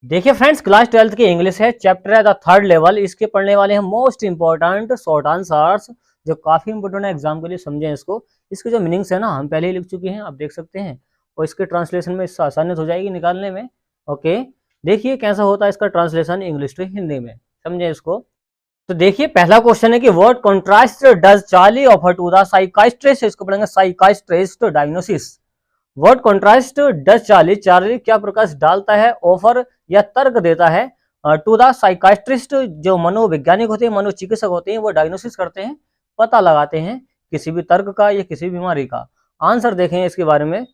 देखिए friends, class 12th की English है, चैप्टर है द थर्ड लेवल। इसके पढ़ने वाले हैं मोस्ट इंपॉर्टेंट शॉर्ट आंसर्स जो काफी इंपॉर्टेंट है एग्जाम के लिए। समझें इसको। इसके जो मीनिंग्स है ना, हम पहले ही लिख चुके हैं, आप देख सकते हैं, और इसके ट्रांसलेशन में इससे आसानियत हो जाएगी निकालने में। ओके, देखिए कैसा होता है इसका ट्रांसलेशन इंग्लिश टू हिंदी में। समझे इसको। तो देखिए पहला क्वेश्चन है कि what contrast does Charlie offer to the psychiatrist. इसको पढ़ेंगे psychiatrist diagnosis. Word contrast does Charlie, Charlie क्या प्रकाश डालता है, ऑफर या तर्क देता है टू द साइकाइट्रिस्ट, जो मनोवैज्ञानिक होते हैं, मनोचिकित्सक होते हैं, वो डायग्नोसिस करते हैं, पता लगाते हैं किसी भी तर्क का या किसी बीमारी का। आंसर देखें इसके बारे में।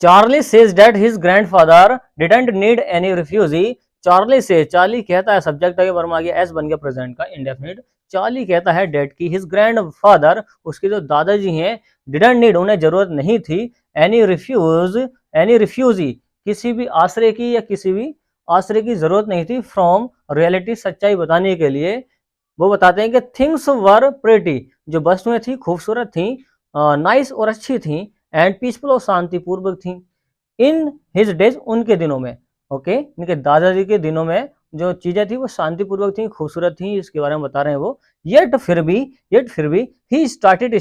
Charlie says that his grandfather didn't need any refugee. Charlie से, चार्ली कहता है, सब्जेक्ट आगे वर्ब आ गया, एस बन गया प्रेजेंट का इंडेफिनिट। चार्ली कहता है डेट की हिज ग्रैंडफादर, उसके जो दादाजी हैं, डिडंट नीड, उन्हें जरूरत नहीं थी, एनी रिफ्यूजी, किसी भी आश्रय की या किसी भी आश्रय की जरूरत नहीं थी, फ्रॉम रियलिटी, सच्चाई बताने के लिए। वो बताते हैं कि थिंग्स वर प्रेटी, जो वस्तुएं थी खूबसूरत थी, नाइस और अच्छी थी, एंड पीसफुल और शांतिपूर्वक थी, इन हिज डेज, उनके दिनों में। ओके, इनके दादाजी के दिनों में जो चीजें थी वो शांतिपूर्वक थी, खूबसूरत थी, इसके बारे में बता रहे हैं वो। येट फिर भी ही स्टार्टेड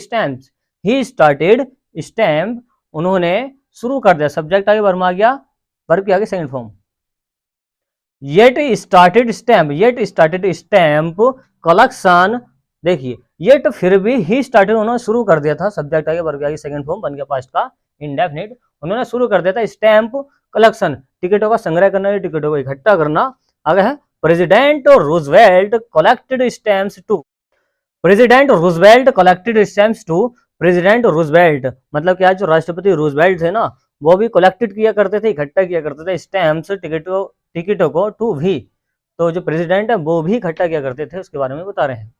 स्टैम्प, उन्होंने शुरू कर दिया, सब्जेक्ट आगे वर्ब आ गया, वर्ब के आगे second form. Yet started stamp collection. देखिए येट फिर भी ही स्टार्टेड, उन्होंने शुरू कर दिया था, सब्जेक्ट आगे वर्ब के आगे सेकंड फॉर्म बन गया पास्ट का इंडेफिनिट। उन्होंने शुरू कर दिया था स्टैम्प कलेक्शन, टिकटों का संग्रह करना, टिकटों को इकट्ठा करना। आगे है president Roosevelt collected stamps too. President Roosevelt collected stamps too. President Roosevelt मतलब क्या, जो राष्ट्रपति रूजवेल्ट थे ना, वो भी कलेक्टेड किया करते थे, इकट्ठा किया करते थे स्टैम्प्स, टिकटों को, टू भी। तो जो प्रेसिडेंट है वो भी इकट्ठा किया करते थे, उसके बारे में बता रहे हैं।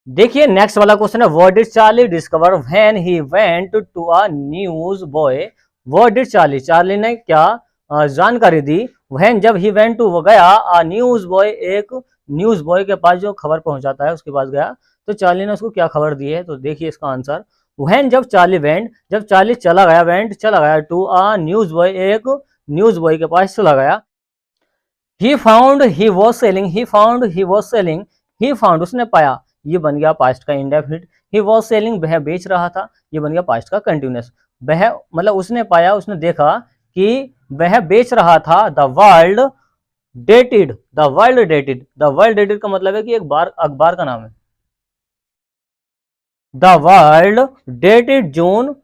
देखिए नेक्स्ट वाला क्वेश्चन है, what did Charlie discover when he went to a news boy. What did Charlie, Charlie ने क्या जानकारी दी, व्हेन जब ही वेंट टू, वो गया, अ न्यूज बॉय, एक न्यूज बॉय के पास जो खबर पहुंचाता है उसके पास गया, तो चार्ली ने उसको क्या खबर दी है। तो देखिए इसका आंसर, व्हेन जब चार्ली वेंट, जब चार्ली चला गया, वेंट चला गया, टू अ न्यूज बॉय, एक न्यूज बॉय के पास चला गया। He found he was selling, he found उसने पाया, ये बन गया पास्ट का इंडेफिनिट। ही वॉज सेलिंग, वह बेच रहा था, ये बन गया पास्ट का कंटिन्यूअस। वह मतलब उसने पाया, उसने देखा कि वह बेच रहा था। The world dated, the world dated का मतलब है कि एक बार अखबार का नाम है। द वर्ल्ड डेटेड जून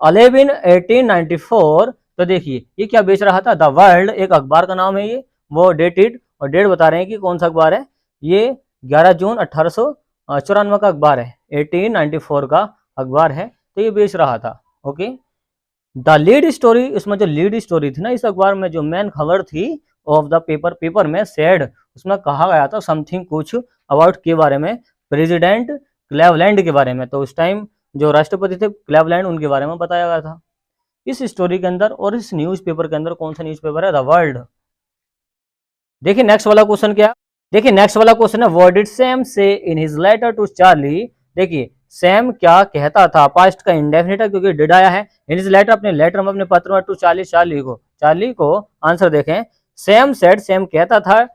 11 1894। तो देखिए ये क्या बेच रहा था, द वर्ल्ड एक अखबार का नाम है ये, वो डेटेड, और डेट बता रहे हैं कि कौन सा अखबार है ये, 11 जून 1894 का अखबार है, 1894 का अखबार है, तो ये बेच रहा था। ओके, द लीड स्टोरी, इसमें जो लीड स्टोरी थी ना इस अखबार में, जो मेन खबर थी ऑफ द पेपर में, सेड, उसमें कहा गया था समथिंग, कुछ, अबाउट के बारे में, प्रेसिडेंट क्लेवलैंड के बारे में। तो उस टाइम जो राष्ट्रपति थे क्लेवलैंड, उनके बारे में बताया गया था इस स्टोरी के अंदर। और इस न्यूज़पेपर के अंदर कौन सा न्यूज़पेपर है, द वर्ल्ड। देखिए नेक्स्ट वाला क्वेश्चन क्या है, देखिए नेक्स्ट वाला क्वेश्चन है, what did Sam say in his letter to Charlie. देखिए सैम क्या कहता था, पास्ट का इंडेफिनिट है क्योंकि डिड आया है। इन हिज लेटर, अपने लेटर में, अपने पत्र में, टू चार्ली, चार्ली को। आंसर देखें, सैम सेड, सैम कहता था,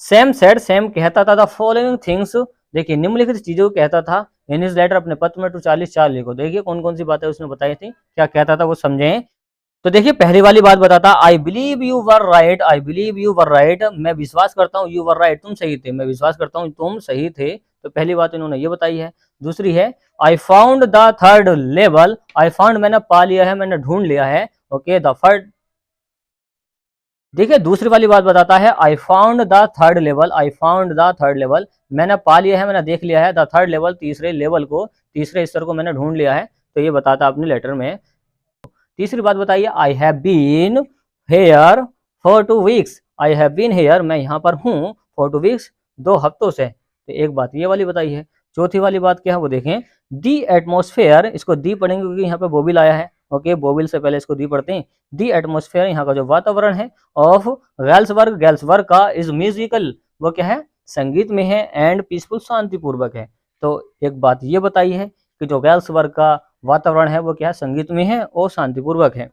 सैम कहता था, द फॉलोइंग थिंग्स। देखिए निम्नलिखित चीजों को कहता था इन हिज लेटर, अपने पत्र में, टू चार्ली को। देखिए कौन कौन सी बातें उसने बताई थी, क्या कहता था वो समझें। तो देखिए पहली वाली बात बताता, I believe you were right, मैं विश्वास करता हूँ, यू वर राइट, तुम सही थे, मैं विश्वास करता हूँ तुम सही थे। तो पहली बात इन्होंने ये बताई है। दूसरी है, I found the third level, I found मैंने पा लिया है, मैंने ढूंढ लिया है। Okay, the third. देखिए दूसरी वाली बात बताता है, I found the third level, मैंने पा लिया है, मैंने देख लिया है, द थर्ड लेवल, तीसरे लेवल को, तीसरे स्तर को मैंने ढूंढ लिया है। तो ये बताता अपने लेटर में। तीसरी बात बताइए, I have been here for 2 weeks, I have been here, मैं यहाँ पर हूँ, फॉर 2 वीक्स, 2 हफ्तों से। तो एक बात ये वाली बताई है। चौथी वाली बात क्या है वो देखें, दी एटमोस्फेयर, इसको दी पढ़ेंगे क्योंकि यहाँ पे बोबिल आया है। ओके, बोबिल से पहले इसको दी पढ़ते हैं। दी एटमोस्फेयर, यहाँ का जो वातावरण है, ऑफ गैल्सबर्ग का, इज म्यूजिकल, वो क्या है, संगीत में है, एंड पीसफुल, शांतिपूर्वक है। तो एक बात ये बताई है कि जो गैल्सबर्ग का वातावरण है वो क्या है, संगीत में है और शांतिपूर्वक है।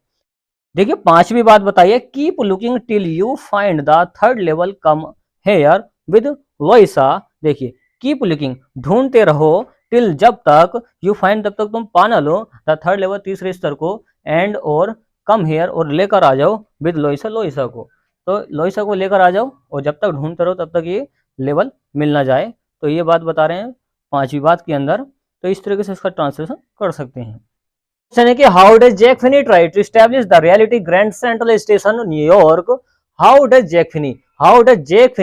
देखिए पांचवी बात बताइए, keep looking till you find the third level come here with लोइसा। देखिए कीप लुकिंग, ढूंढते रहो, टिल जब तक, यू फाइंड जब तक तुम पा ना लो, द थर्ड लेवल तीसरे स्तर को, एंड और कम हेयर और लेकर आ जाओ, विद लोइसा लोइसा को, तो लोइसा को लेकर आ जाओ और जब तक ढूंढते रहो तब तक ये लेवल मिल ना जाए। तो ये बात बता रहे हैं पांचवी बात के अंदर। तो इस तरीके से इसका ट्रांसलेशन कर सकते हैं। क्वेश्चन है कि how does Jack Finney try to establish the reality grand central station New York. How does Jack Finney, how does Jack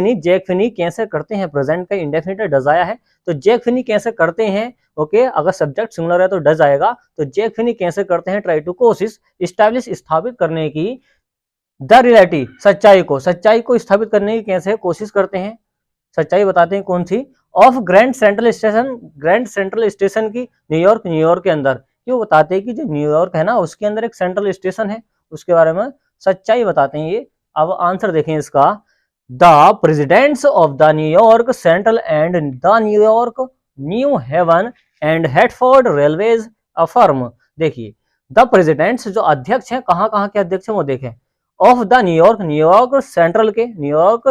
Finney कैसे करते हैं, प्रेजेंट का इंडेफिनिट डज आया है, तो जैक फिनी कैसे करते हैं। ओके अगर सब्जेक्ट सिंगुलर है तो डज आएगा, तो जैक फिनी कैसे करते हैं, ट्राई टू कोशिश, एस्टैब्लिश स्थापित करने की, द रियलिटी सच्चाई को स्थापित करने की कैसे कोशिश करते हैं, सच्चाई बताते हैं कौन सी, ऑफ ग्रैंड सेंट्रल स्टेशन की, न्यूयॉर्क के अंदर, क्यों बताते हैं कि जो न्यूयॉर्क है ना उसके अंदर एक सेंट्रल स्टेशन है, उसके बारे में सच्चाई बताते हैं ये। अब आंसर देखें इसका, the presidents of the New York central and the New York New Haven and Hartford railways affirm. देखिए द प्रेसिडेंट्स जो अध्यक्ष हैं, कहाँ के अध्यक्ष हैं वो देखें, of the New York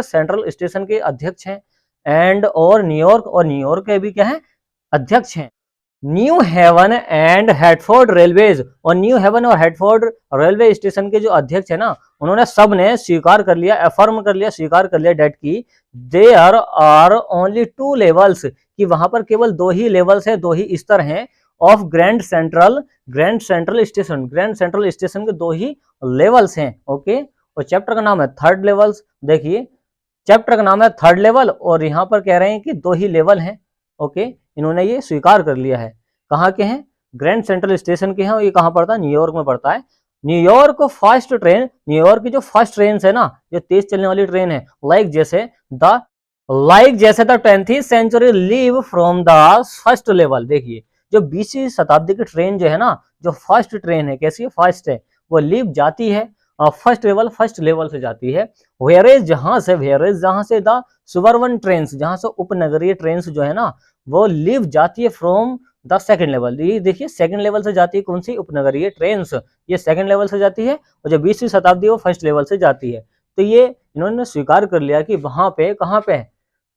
central station के अध्यक्ष हैं, एंड और न्यूयॉर्क के भी क्या है, अध्यक्ष हैं। New Haven and Hartford railways, और न्यू हेवन और हेडफोर्ड रेलवे स्टेशन के जो अध्यक्ष है ना, उन्होंने सब ने स्वीकार कर लिया, एफर्म कर लिया, स्वीकार कर लिया डेट की, देयर आर ओनली 2 लेवल्स, कि वहां पर केवल 2 ही लेवल्स है, 2 ही स्तर हैं, ऑफ ग्रैंड सेंट्रल स्टेशन के 2 ही लेवल्स हैं। ओके और चैप्टर का नाम है थर्ड लेवल्स। देखिए चैप्टर का नाम है थर्ड लेवल और यहाँ पर कह रहे हैं कि 2 ही लेवल हैं। ओके इन्होंने ये स्वीकार कर लिया है। कहाँ के हैं, ग्रैंड सेंट्रल स्टेशन के हैं, और ये कहाँ पड़ता है, न्यूयॉर्क में पड़ता है। न्यूयॉर्क की जो फर्स्ट ट्रेन है ना, जो तेज चलने वाली ट्रेन है, लाइक जैसे the 20th century leave from the first level. देखिए जो 20वीं शताब्दी की ट्रेन जो है ना, जो फर्स्ट ट्रेन है, कैसी है, फर्स्ट है, वो लीव जाती है फर्स्ट लेवल से जाती है। वेयरेज जहां से द सुबर्बन ट्रेन्स, जहां से उपनगरीय ट्रेन्स जो है ना, वो लीव जाती है फ्रॉम द सेकंड लेवल। ये देखिए सेकंड लेवल से जाती है, कौन सी, उपनगरीय ट्रेन्स, ये सेकंड लेवल से जाती है, और जो 20वीं शताब्दी वो फर्स्ट लेवल से जाती है। तो ये इन्होंने स्वीकार कर लिया कि वहां पे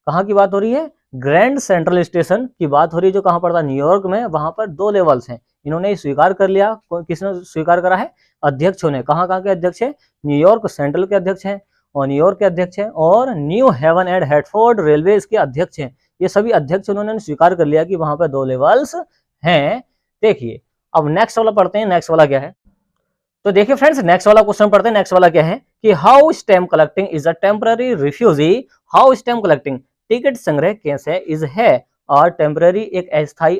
कहाँ की बात हो रही है, ग्रैंड सेंट्रल स्टेशन की बात हो रही है, जो कहाँ पड़ता है, न्यूयॉर्क में, वहां पर 2 लेवल्स हैं। इन्होंने स्वीकार कर लिया, किसने स्वीकार करा है, अध्यक्षों ने। कहाँ के अध्यक्ष है, न्यूयॉर्क सेंट्रल के अध्यक्ष हैं, और न्यूयॉर्क के अध्यक्ष हैं, और new Haven and Hartford railways के अध्यक्ष हैं। ये सभी अध्यक्ष उन्होंने स्वीकार कर लिया कि वहां पर 2 लेवल्स हैं। देखिए अब नेक्स्ट वाला पढ़ते हैं, नेक्स्ट वाला क्या है। तो देखिए फ्रेंड्स नेक्स्ट वाला क्वेश्चन पढ़ते हैं। नेक्स्ट वाला क्या है कि how stamp collecting is a temporary refugee. How stamp collecting, ticket संग्रह कैसे, इज है, और टेम्पररी एक अस्थायी,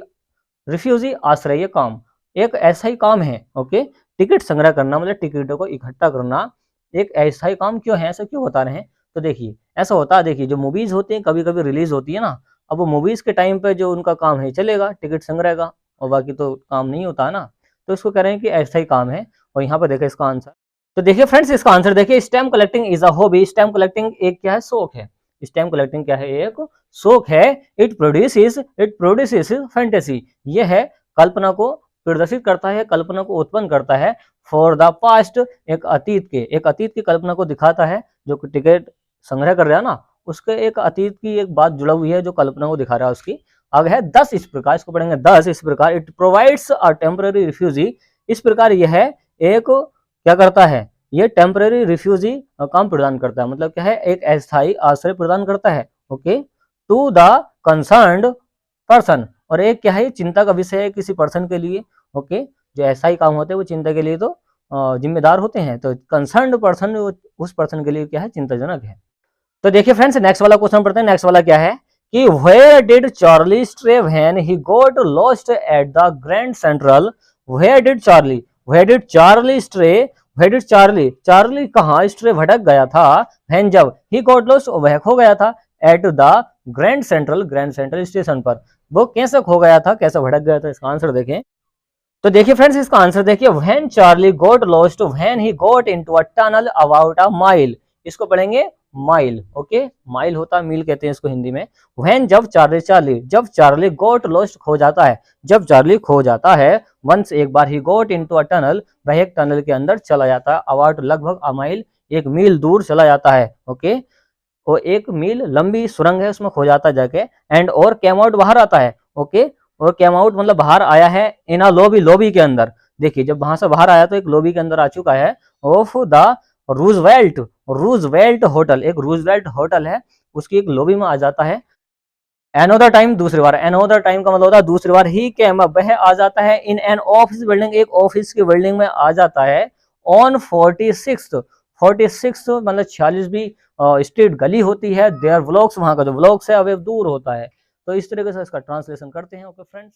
रिफ्यूजी आश्रय काम, एक ऐसा ही काम है। ओके टिकट संग्रह करना मतलब टिकटों को इकट्ठा करना एक ऐसा ही काम क्यों है, ऐसा क्यों बता रहे हैं। तो देखिए ऐसा होता है, देखिए जो मूवीज होती हैं कभी कभी रिलीज होती है ना, अब वो मूवीज के टाइम पे जो उनका काम है चलेगा टिकट संग्रह का, और बाकी तो काम नहीं होता है ना, तो इसको कह रहे हैं कि ऐसा ही काम है। और यहाँ पर देखिए इसका आंसर, तो देखिए फ्रेंड्स इसका आंसर देखिए, stamp collecting is a hobby. Stamp collecting एक क्या है, शौक है। स्टैम्प कलेक्टिंग क्या है, एक शौक है। इट प्रोड्यूसेस फैंटेसी, यह है कल्पना को प्रदर्शित करता है, कल्पना को उत्पन्न करता है। फॉर द पास्ट, एक अतीत की कल्पना को दिखाता है। जो टिकट संग्रह कर रहा है ना, उसके एक अतीत की एक बात जुड़ा हुई है जो कल्पना को दिखा रहा है उसकी। आगे है 10 इस प्रकार, इसको पढ़ेंगे 10 इस प्रकार। It provides a temporary refugee, इस प्रकार यह है एक क्या करता है, ये टेम्पररी रिफ्यूजी काम प्रदान करता है, मतलब क्या है, एक अस्थायी आश्रय प्रदान करता है। Okay to the concerned person, और एक क्या है, चिंता का विषय है किसी पर्सन के लिए। ओके जो ऐसा ही काम होते हैं वो चिंता के लिए तो जिम्मेदार होते हैं, तो कंसर्न्ड पर्सन उस पर्सन के लिए क्या है, चिंताजनक है। तो देखिए फ्रेंड्स नेक्स्ट वाला क्वेश्चन पढ़ते हैं। नेक्स्ट वाला क्या है कि where did Charlie stray when he got lost at the grand central. Where did Charlie stray, Charlie कहाँ स्ट्रे भटक गया था, व्हेन जब, ही गॉट लॉस्ट वह खो गया था, eight the grand central station पर, वो कैसे खो गया था, कैसे भटक गया था। इसका आंसर देखें, तो देखिए फ्रेंड्स इसका आंसर देखिए, when Charlie got lost when he got into a tunnel about a mile. इसको पढ़ेंगे माइल। ओके माइल होता है, मील कहते हैं इसको हिंदी में। व्हेन जब चार्ली गॉट लॉस्ट खो जाता है, जब चार्ली खो जाता है वंस एक बार ही गोट इनटू अ टनल, वह एक टनल के अंदर चला जाता है, अबाउट लगभग अ माइल, एक मील दूर चला जाता है। ओके, वो एक मील लंबी सुरंग है, उसमें खो जाता है जाके, एंड और केम आउट बाहर आता है। ओके, और केम आउट मतलब बाहर आया है इन अ लॉबी, लॉबी के अंदर। देखिए जब वहां से बाहर आया तो एक लॉबी के अंदर आ चुका है of the Roosevelt, Roosevelt hotel, एक रूजवेल्ट होटल है उसकी एक लॉबी में आ जाता है। एनोदर टाइम दूसरी बार, एनोदर टाइम का मतलब होता है दूसरी बार, ही केम अप वह आ जाता है इन एन ऑफिस बिल्डिंग, एक ऑफिस की बिल्डिंग में आ जाता है ऑन 46, 46 मतलब 46वीं स्ट्रीट गली होती है, देयर व्लॉग्स, वहां का जो व्लॉग्स है अब दूर होता है। तो इस तरीके से इसका ट्रांसलेशन करते हैं। Okay friends.